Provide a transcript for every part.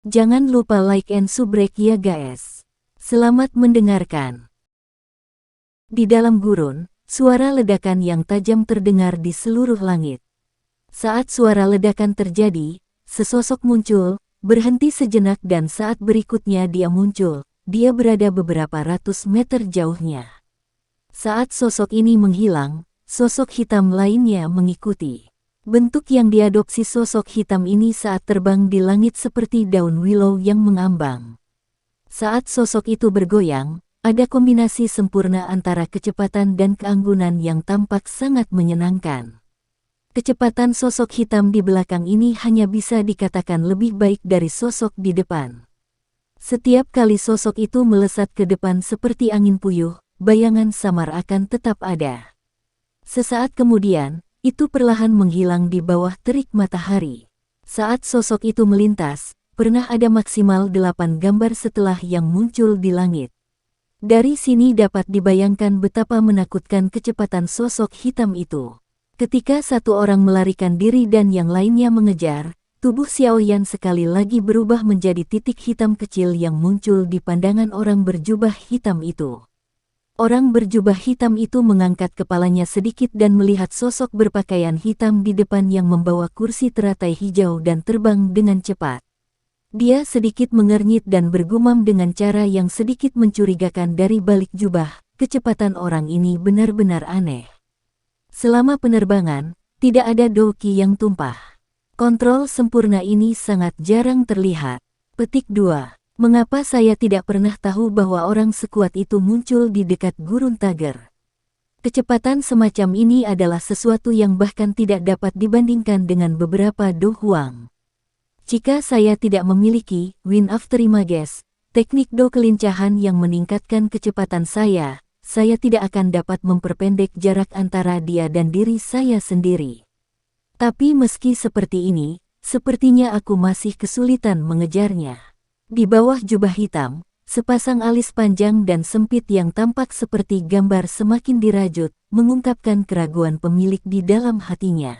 Jangan lupa like and subrek ya guys. Selamat mendengarkan. Di dalam gurun, suara ledakan yang tajam terdengar di seluruh langit. Saat suara ledakan terjadi, sesosok muncul, berhenti sejenak dan saat berikutnya dia muncul. Dia berada beberapa ratus meter jauhnya. Saat sosok ini menghilang, sosok hitam lainnya mengikuti. Bentuk yang diadopsi sosok hitam ini saat terbang di langit seperti daun willow yang mengambang. Saat sosok itu bergoyang, ada kombinasi sempurna antara kecepatan dan keanggunan yang tampak sangat menyenangkan. Kecepatan sosok hitam di belakang ini hanya bisa dikatakan lebih baik dari sosok di depan. Setiap kali sosok itu melesat ke depan seperti angin puyuh, bayangan samar akan tetap ada. Sesaat kemudian, itu perlahan menghilang di bawah terik matahari. Saat sosok itu melintas, pernah ada maksimal 8 gambar setelah yang muncul di langit. Dari sini dapat dibayangkan betapa menakutkan kecepatan sosok hitam itu. Ketika satu orang melarikan diri dan yang lainnya mengejar, tubuh Xiaoyan sekali lagi berubah menjadi titik hitam kecil yang muncul di pandangan orang berjubah hitam itu. Orang berjubah hitam itu mengangkat kepalanya sedikit dan melihat sosok berpakaian hitam di depan yang membawa kursi teratai hijau dan terbang dengan cepat. Dia sedikit mengernyit dan bergumam dengan cara yang sedikit mencurigakan dari balik jubah. Kecepatan orang ini benar-benar aneh. Selama penerbangan, tidak ada doki yang tumpah. Kontrol sempurna ini sangat jarang terlihat. Petik 2. Mengapa saya tidak pernah tahu bahwa orang sekuat itu muncul di dekat gurun Tager? Kecepatan semacam ini adalah sesuatu yang bahkan tidak dapat dibandingkan dengan beberapa Do Huang. Jika saya tidak memiliki Wind After Images, teknik Do kelincahan yang meningkatkan kecepatan saya tidak akan dapat memperpendek jarak antara dia dan diri saya sendiri. Tapi meski seperti ini, sepertinya aku masih kesulitan mengejarnya. Di bawah jubah hitam, sepasang alis panjang dan sempit yang tampak seperti gambar semakin dirajut, mengungkapkan keraguan pemilik di dalam hatinya.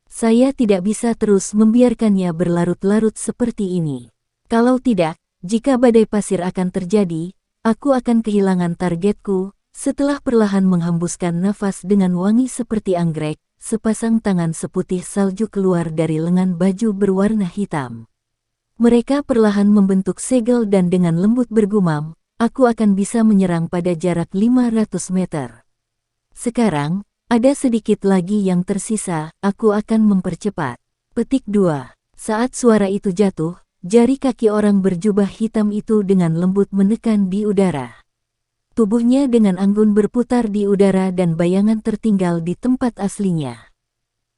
Saya tidak bisa terus membiarkannya berlarut-larut seperti ini. Kalau tidak, jika badai pasir akan terjadi, aku akan kehilangan targetku. Setelah perlahan menghembuskan nafas dengan wangi seperti anggrek, sepasang tangan seputih salju keluar dari lengan baju berwarna hitam. Mereka perlahan membentuk segel dan dengan lembut bergumam, aku akan bisa menyerang pada jarak 500 meter. Sekarang, ada sedikit lagi yang tersisa, aku akan mempercepat. Petik 2. Saat suara itu jatuh, jari kaki orang berjubah hitam itu dengan lembut menekan di udara. Tubuhnya dengan anggun berputar di udara dan bayangan tertinggal di tempat aslinya.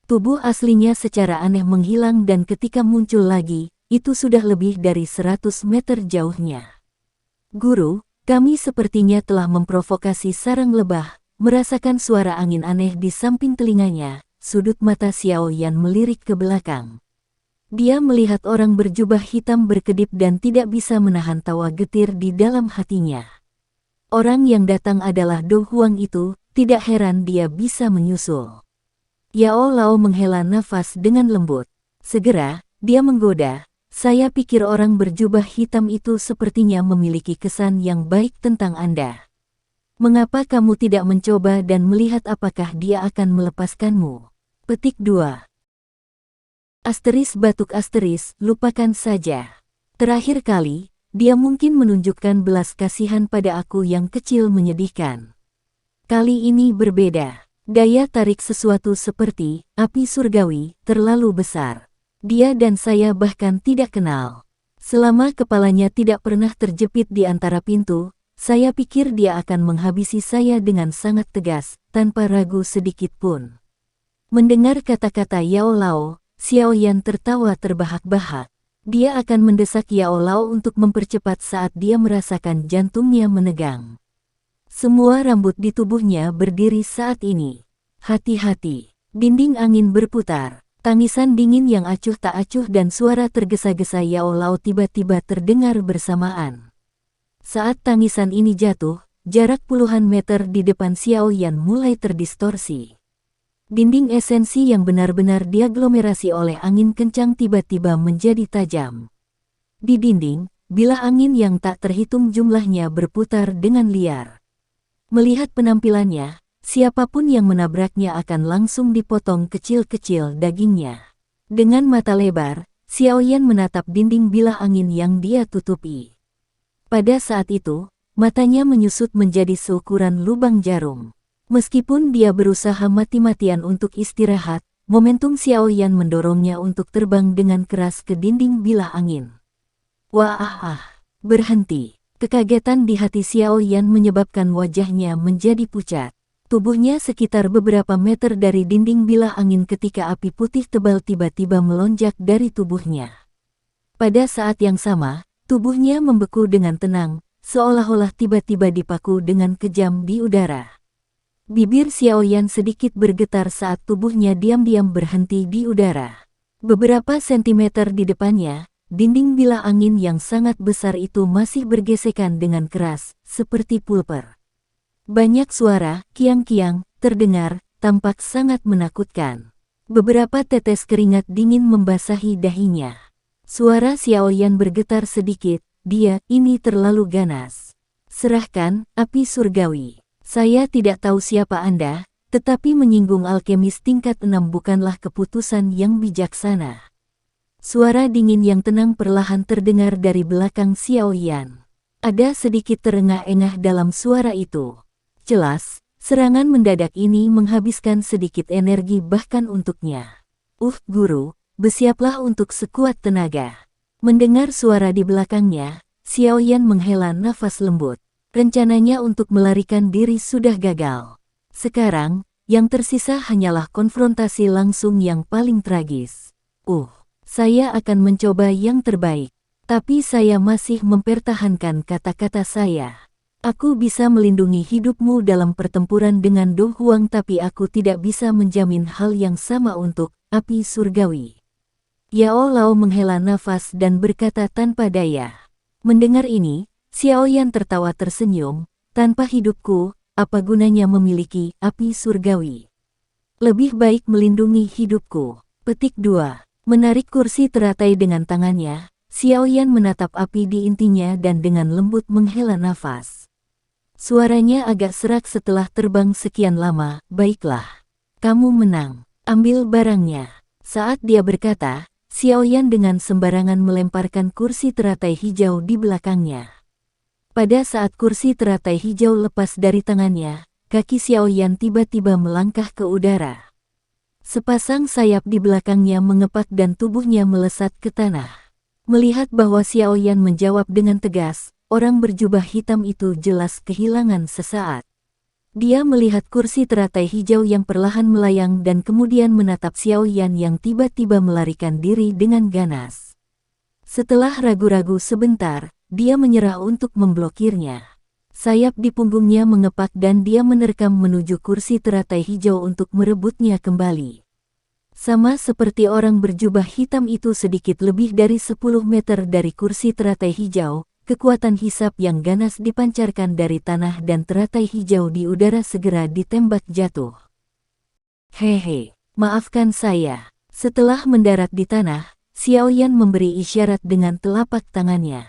Tubuh aslinya secara aneh menghilang dan ketika muncul lagi, itu sudah lebih dari 100 meter jauhnya. Guru, kami sepertinya telah memprovokasi sarang lebah. Merasakan suara angin aneh di samping telinganya, sudut mata Xiaoyan melirik ke belakang. Dia melihat orang berjubah hitam berkedip dan tidak bisa menahan tawa getir di dalam hatinya. Orang yang datang adalah Do Huang itu, tidak heran dia bisa menyusul. Yao Lao menghela nafas dengan lembut. Segera, dia menggoda. Saya pikir orang berjubah hitam itu sepertinya memiliki kesan yang baik tentang Anda. Mengapa kamu tidak mencoba dan melihat apakah dia akan melepaskanmu? Petik 2. Asteris batuk asteris, lupakan saja. Terakhir kali, dia mungkin menunjukkan belas kasihan pada aku yang kecil menyedihkan. Kali ini berbeda. Daya tarik sesuatu seperti api surgawi terlalu besar. Dia dan saya bahkan tidak kenal. Selama kepalanya tidak pernah terjepit di antara pintu, saya pikir dia akan menghabisi saya dengan sangat tegas, tanpa ragu sedikit pun. Mendengar kata-kata Yao Lao, Xiaoyan tertawa terbahak-bahak. Dia akan mendesak Yao Lao untuk mempercepat saat dia merasakan jantungnya menegang. Semua rambut di tubuhnya berdiri saat ini. Hati-hati, dinding angin berputar. Tangisan dingin yang acuh tak acuh dan suara tergesa-gesa Yao Lao tiba-tiba terdengar bersamaan. Saat tangisan ini jatuh, jarak puluhan meter di depan Xiaoyan mulai terdistorsi. Dinding esensi yang benar-benar diaglomerasi oleh angin kencang tiba-tiba menjadi tajam. Di dinding, bilah angin yang tak terhitung jumlahnya berputar dengan liar. Melihat penampilannya, siapapun yang menabraknya akan langsung dipotong kecil-kecil dagingnya. Dengan mata lebar, Xiaoyan menatap dinding bilah angin yang dia tutupi. Pada saat itu, matanya menyusut menjadi seukuran lubang jarum. Meskipun dia berusaha mati-matian untuk istirahat, momentum Xiaoyan mendorongnya untuk terbang dengan keras ke dinding bilah angin. Wah, berhenti. Kekagetan di hati Xiaoyan menyebabkan wajahnya menjadi pucat. Tubuhnya sekitar beberapa meter dari dinding bilah angin ketika api putih tebal tiba-tiba melonjak dari tubuhnya. Pada saat yang sama, tubuhnya membeku dengan tenang, seolah-olah tiba-tiba dipaku dengan kejam di udara. Bibir Xiaoyan sedikit bergetar saat tubuhnya diam-diam berhenti di udara. Beberapa sentimeter di depannya, dinding bilah angin yang sangat besar itu masih bergesekan dengan keras, seperti pulper. Banyak suara, kiang-kiang, terdengar, tampak sangat menakutkan. Beberapa tetes keringat dingin membasahi dahinya. Suara Xiaoyan bergetar sedikit, ini terlalu ganas. Serahkan, api surgawi. Saya tidak tahu siapa Anda, tetapi menyinggung alkemis tingkat 6 bukanlah keputusan yang bijaksana. Suara dingin yang tenang perlahan terdengar dari belakang Xiaoyan. Ada sedikit terengah-engah dalam suara itu. Jelas, serangan mendadak ini menghabiskan sedikit energi bahkan untuknya. Guru, bersiaplah untuk sekuat tenaga. Mendengar suara di belakangnya, Xiaoyan menghela nafas lembut. Rencananya untuk melarikan diri sudah gagal. Sekarang, yang tersisa hanyalah konfrontasi langsung yang paling tragis. Saya akan mencoba yang terbaik, tapi saya masih mempertahankan kata-kata saya. Aku bisa melindungi hidupmu dalam pertempuran dengan Do Huang, tapi aku tidak bisa menjamin hal yang sama untuk api surgawi. Yao Lao menghela nafas dan berkata tanpa daya. Mendengar ini, Xiaoyan tertawa tersenyum, tanpa hidupku, apa gunanya memiliki api surgawi? Lebih baik melindungi hidupku. Petik 2. Menarik kursi teratai dengan tangannya, Xiaoyan menatap api di intinya dan dengan lembut menghela nafas. Suaranya agak serak setelah terbang sekian lama, baiklah. Kamu menang. Ambil barangnya. Saat dia berkata, Xiaoyan dengan sembarangan melemparkan kursi teratai hijau di belakangnya. Pada saat kursi teratai hijau lepas dari tangannya, kaki Xiaoyan tiba-tiba melangkah ke udara. Sepasang sayap di belakangnya mengepak dan tubuhnya melesat ke tanah. Melihat bahwa Xiaoyan menjawab dengan tegas, orang berjubah hitam itu jelas kehilangan sesaat. Dia melihat kursi teratai hijau yang perlahan melayang dan kemudian menatap Xiaoyan yang tiba-tiba melarikan diri dengan ganas. Setelah ragu-ragu sebentar, dia menyerah untuk memblokirnya. Sayap di punggungnya mengepak dan dia menerkam menuju kursi teratai hijau untuk merebutnya kembali. Sama seperti orang berjubah hitam itu sedikit lebih dari 10 meter dari kursi teratai hijau, kekuatan hisap yang ganas dipancarkan dari tanah dan teratai hijau di udara segera ditembak jatuh. Hehe, maafkan saya. Setelah mendarat di tanah, Xiaoyan memberi isyarat dengan telapak tangannya.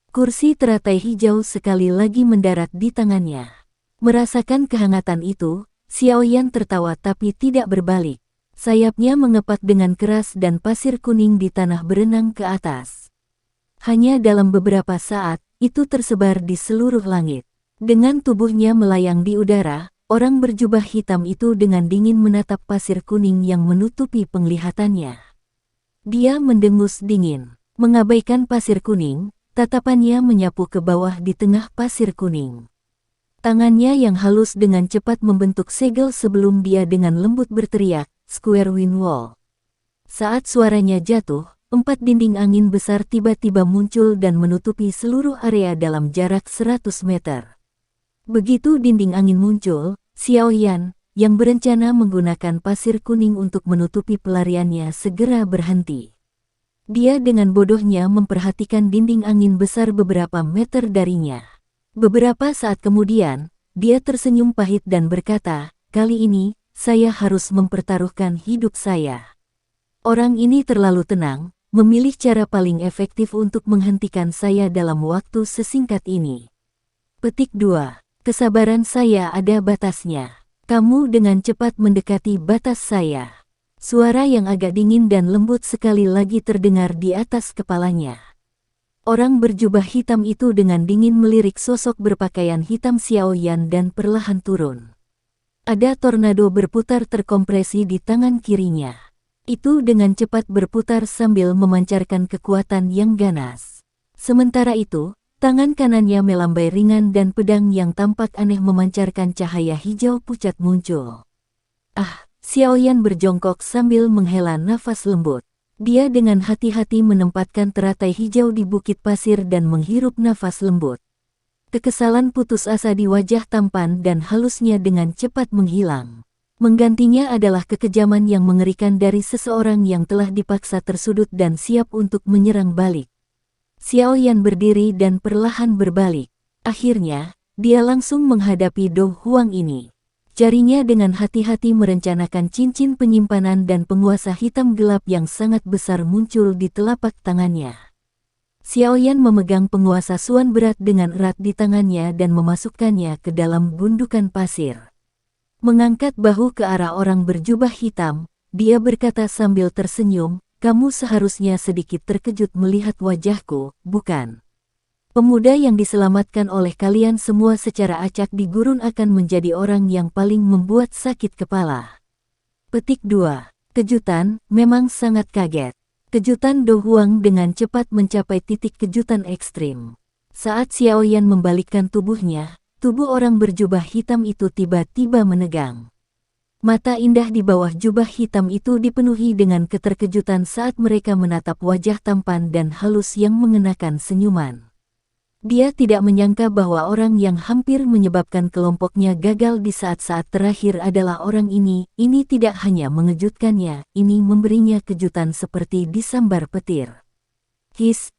Kursi teratai hijau sekali lagi mendarat di tangannya. Merasakan kehangatan itu, Xiaoyan tertawa tapi tidak berbalik. Sayapnya mengepak dengan keras dan pasir kuning di tanah berenang ke atas. Hanya dalam beberapa saat, itu tersebar di seluruh langit. Dengan tubuhnya melayang di udara, orang berjubah hitam itu dengan dingin menatap pasir kuning yang menutupi penglihatannya. Dia mendengus dingin, mengabaikan pasir kuning. Tatapannya menyapu ke bawah di tengah pasir kuning. Tangannya yang halus dengan cepat membentuk segel sebelum dia dengan lembut berteriak, "Square Wind Wall." Saat suaranya jatuh, 4 dinding angin besar tiba-tiba muncul dan menutupi seluruh area dalam jarak 100 meter. Begitu dinding angin muncul, Xiaoyan, yang berencana menggunakan pasir kuning untuk menutupi pelariannya segera berhenti. Dia dengan bodohnya memperhatikan dinding angin besar beberapa meter darinya. Beberapa saat kemudian, dia tersenyum pahit dan berkata, "Kali ini, saya harus mempertaruhkan hidup saya." Orang ini terlalu tenang, memilih cara paling efektif untuk menghentikan saya dalam waktu sesingkat ini. Petik 2. Kesabaran saya ada batasnya. Kamu dengan cepat mendekati batas saya. Suara yang agak dingin dan lembut sekali lagi terdengar di atas kepalanya. Orang berjubah hitam itu dengan dingin melirik sosok berpakaian hitam Xiao Yan dan perlahan turun. Ada tornado berputar terkompresi di tangan kirinya. Itu dengan cepat berputar sambil memancarkan kekuatan yang ganas. Sementara itu, tangan kanannya melambai ringan dan pedang yang tampak aneh memancarkan cahaya hijau pucat muncul. Xiao Yan berjongkok sambil menghela nafas lembut. Dia dengan hati-hati menempatkan teratai hijau di bukit pasir dan menghirup nafas lembut. Kekesalan putus asa di wajah tampan dan halusnya dengan cepat menghilang. Menggantinya adalah kekejaman yang mengerikan dari seseorang yang telah dipaksa tersudut dan siap untuk menyerang balik. Xiao Yan berdiri dan perlahan berbalik. Akhirnya, dia langsung menghadapi Do Huang ini. Jarinya dengan hati-hati merencanakan cincin penyimpanan dan penguasa hitam gelap yang sangat besar muncul di telapak tangannya. Xiao Yan memegang penguasa suan berat dengan erat di tangannya dan memasukkannya ke dalam gundukan pasir. Mengangkat bahu ke arah orang berjubah hitam, dia berkata sambil tersenyum, "Kamu seharusnya sedikit terkejut melihat wajahku, bukan? Pemuda yang diselamatkan oleh kalian semua secara acak di gurun akan menjadi orang yang paling membuat sakit kepala." Petik 2. Kejutan, memang sangat kaget. Kejutan Do Huang dengan cepat mencapai titik kejutan ekstrim. Saat Xiao Yan membalikkan tubuhnya, tubuh orang berjubah hitam itu tiba-tiba menegang. Mata indah di bawah jubah hitam itu dipenuhi dengan keterkejutan saat mereka menatap wajah tampan dan halus yang mengenakan senyuman. Dia tidak menyangka bahwa orang yang hampir menyebabkan kelompoknya gagal di saat-saat terakhir adalah orang ini. Ini tidak hanya mengejutkannya, ini memberinya kejutan seperti disambar petir.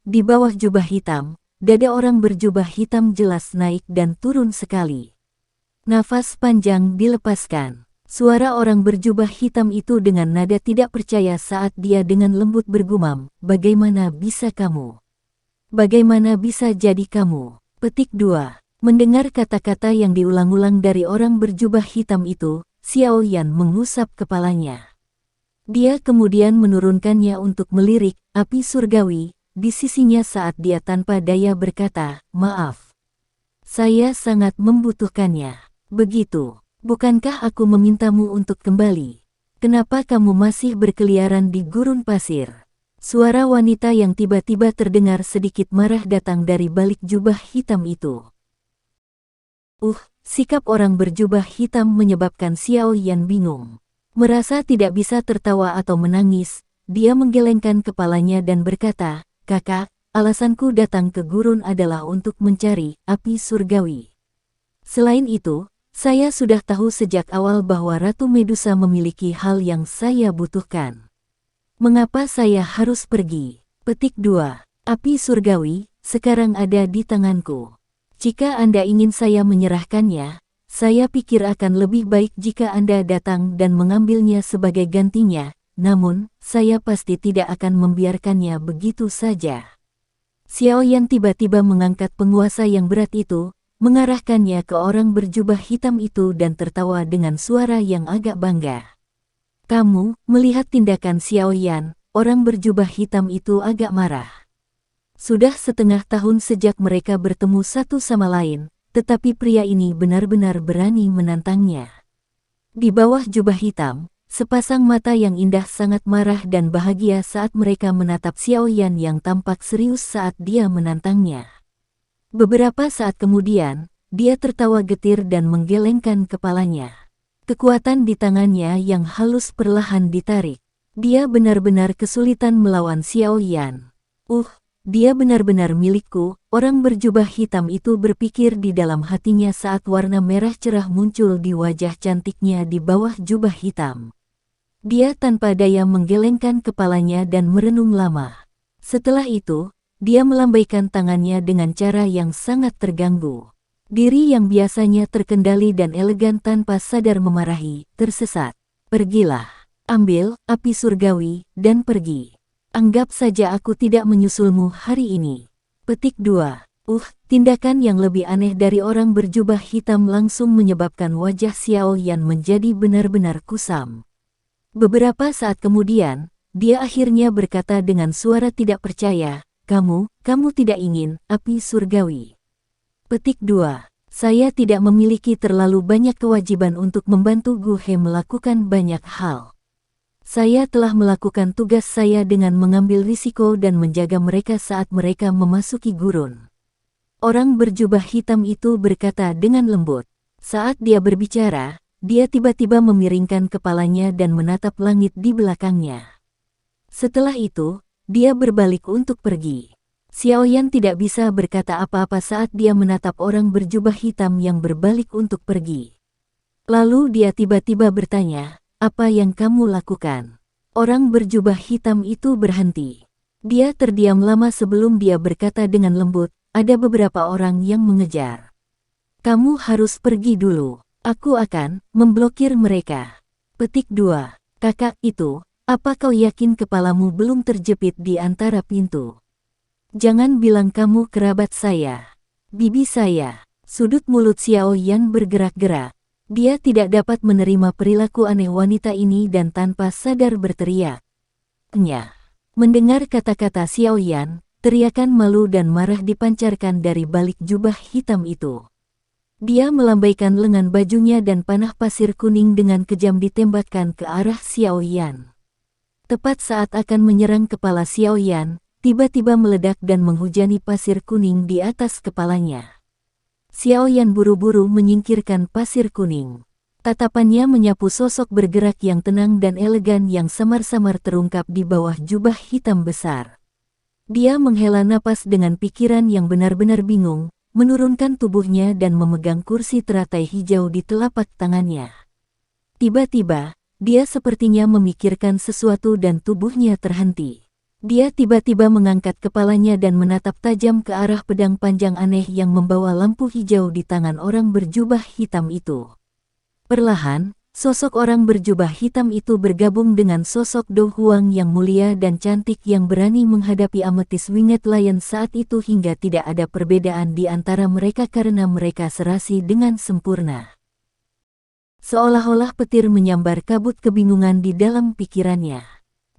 Di bawah jubah hitam, dada orang berjubah hitam jelas naik dan turun sekali. Nafas panjang dilepaskan. Suara orang berjubah hitam itu dengan nada tidak percaya saat dia dengan lembut bergumam, "Bagaimana bisa kamu? Bagaimana bisa jadi kamu?" Petik 2. Mendengar kata-kata yang diulang-ulang dari orang berjubah hitam itu, Xiao Yan mengusap kepalanya. Dia kemudian menurunkannya untuk melirik api surgawi di sisinya saat dia tanpa daya berkata, "Maaf. Saya sangat membutuhkannya." "Begitu, bukankah aku memintamu untuk kembali? Kenapa kamu masih berkeliaran di gurun pasir?" Suara wanita yang tiba-tiba terdengar sedikit marah datang dari balik jubah hitam itu. Sikap orang berjubah hitam menyebabkan Xiao Yan bingung. Merasa tidak bisa tertawa atau menangis, dia menggelengkan kepalanya dan berkata, "Kakak, alasanku datang ke gurun adalah untuk mencari api surgawi. Selain itu, saya sudah tahu sejak awal bahwa Ratu Medusa memiliki hal yang saya butuhkan. Mengapa saya harus pergi?" Petik 2. Api surgawi, sekarang ada di tanganku. Jika Anda ingin saya menyerahkannya, saya pikir akan lebih baik jika Anda datang dan mengambilnya sebagai gantinya, namun, saya pasti tidak akan membiarkannya begitu saja. Xiao Yan tiba-tiba mengangkat penguasa yang berat itu, mengarahkannya ke orang berjubah hitam itu dan tertawa dengan suara yang agak bangga. "Kamu," melihat tindakan Xiao Yan, orang berjubah hitam itu agak marah. Sudah setengah tahun sejak mereka bertemu satu sama lain, tetapi pria ini benar-benar berani menantangnya. Di bawah jubah hitam, sepasang mata yang indah sangat marah dan bahagia saat mereka menatap Xiao Yan yang tampak serius saat dia menantangnya. Beberapa saat kemudian, dia tertawa getir dan menggelengkan kepalanya. Kekuatan di tangannya yang halus perlahan ditarik. Dia benar-benar kesulitan melawan Xiao Yan. Dia benar-benar milikku, orang berjubah hitam itu berpikir di dalam hatinya saat warna merah cerah muncul di wajah cantiknya di bawah jubah hitam. Dia tanpa daya menggelengkan kepalanya dan merenung lama. Setelah itu, dia melambaikan tangannya dengan cara yang sangat terganggu. Diri yang biasanya terkendali dan elegan tanpa sadar memarahi, tersesat. "Pergilah, ambil api surgawi, dan pergi." Anggap saja aku tidak menyusulmu hari ini. Petik 2. Tindakan yang lebih aneh dari orang berjubah hitam langsung menyebabkan wajah Xiao Yan menjadi benar-benar kusam. Beberapa saat kemudian, dia akhirnya berkata dengan suara tidak percaya, kamu tidak ingin api surgawi. Petik 2. Saya tidak memiliki terlalu banyak kewajiban untuk membantu Gu He melakukan banyak hal. Saya telah melakukan tugas saya dengan mengambil risiko dan menjaga mereka saat mereka memasuki gurun. Orang berjubah hitam itu berkata dengan lembut. Saat dia berbicara, dia tiba-tiba memiringkan kepalanya dan menatap langit di belakangnya. Setelah itu, dia berbalik untuk pergi. Xiao Yan tidak bisa berkata apa-apa saat dia menatap orang berjubah hitam yang berbalik untuk pergi. Lalu dia tiba-tiba bertanya, "Apa yang kamu lakukan?" Orang berjubah hitam itu berhenti. Dia terdiam lama sebelum dia berkata dengan lembut, "Ada beberapa orang yang mengejar. Kamu harus pergi dulu. Aku akan memblokir mereka." Petik 2. Kakak itu, apa kau yakin kepalamu belum terjepit di antara pintu? Jangan bilang kamu kerabat saya. Bibi saya. Sudut mulut Xiao Yan bergerak-gerak. Dia tidak dapat menerima perilaku aneh wanita ini dan tanpa sadar berteriak. Mendengar kata-kata Xiao Yan, teriakan malu dan marah dipancarkan dari balik jubah hitam itu. Dia melambaikan lengan bajunya dan panah pasir kuning dengan kejam ditembakkan ke arah Xiao Yan. Tepat saat akan menyerang kepala Xiao Yan, tiba-tiba meledak dan menghujani pasir kuning di atas kepalanya. Xiao Yan buru-buru menyingkirkan pasir kuning. Tatapannya menyapu sosok bergerak yang tenang dan elegan yang samar-samar terungkap di bawah jubah hitam besar. Dia menghela napas dengan pikiran yang benar-benar bingung, menurunkan tubuhnya dan memegang kursi teratai hijau di telapak tangannya. Tiba-tiba, dia sepertinya memikirkan sesuatu dan tubuhnya terhenti. Dia tiba-tiba mengangkat kepalanya dan menatap tajam ke arah pedang panjang aneh yang membawa lampu hijau di tangan orang berjubah hitam itu. Perlahan, sosok orang berjubah hitam itu bergabung dengan sosok Do Huang yang mulia dan cantik yang berani menghadapi Amethyst Winged Lion saat itu hingga tidak ada perbedaan di antara mereka karena mereka serasi dengan sempurna. Seolah-olah petir menyambar kabut kebingungan di dalam pikirannya.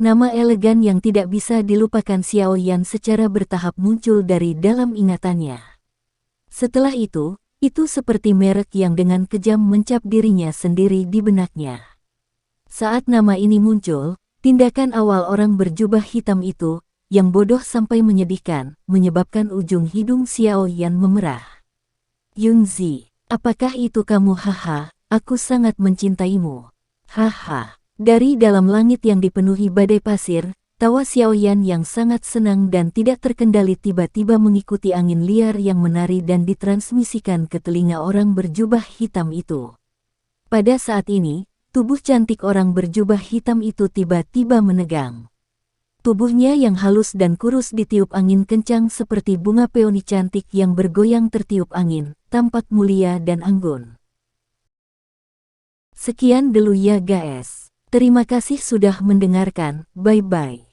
Nama elegan yang tidak bisa dilupakan Xiao Yan secara bertahap muncul dari dalam ingatannya. Setelah itu seperti merek yang dengan kejam mencap dirinya sendiri di benaknya. Saat nama ini muncul, tindakan awal orang berjubah hitam itu, yang bodoh sampai menyedihkan, menyebabkan ujung hidung Xiao Yan memerah. "Yunzi, apakah itu kamu? Haha, aku sangat mencintaimu. Haha." Dari dalam langit yang dipenuhi badai pasir, tawa Xiao Yan yang sangat senang dan tidak terkendali tiba-tiba mengikuti angin liar yang menari dan ditransmisikan ke telinga orang berjubah hitam itu. Pada saat ini, tubuh cantik orang berjubah hitam itu tiba-tiba menegang. Tubuhnya yang halus dan kurus ditiup angin kencang seperti bunga peoni cantik yang bergoyang tertiup angin, tampak mulia dan anggun. Sekian dulu ya guys. Terima kasih sudah mendengarkan, bye-bye.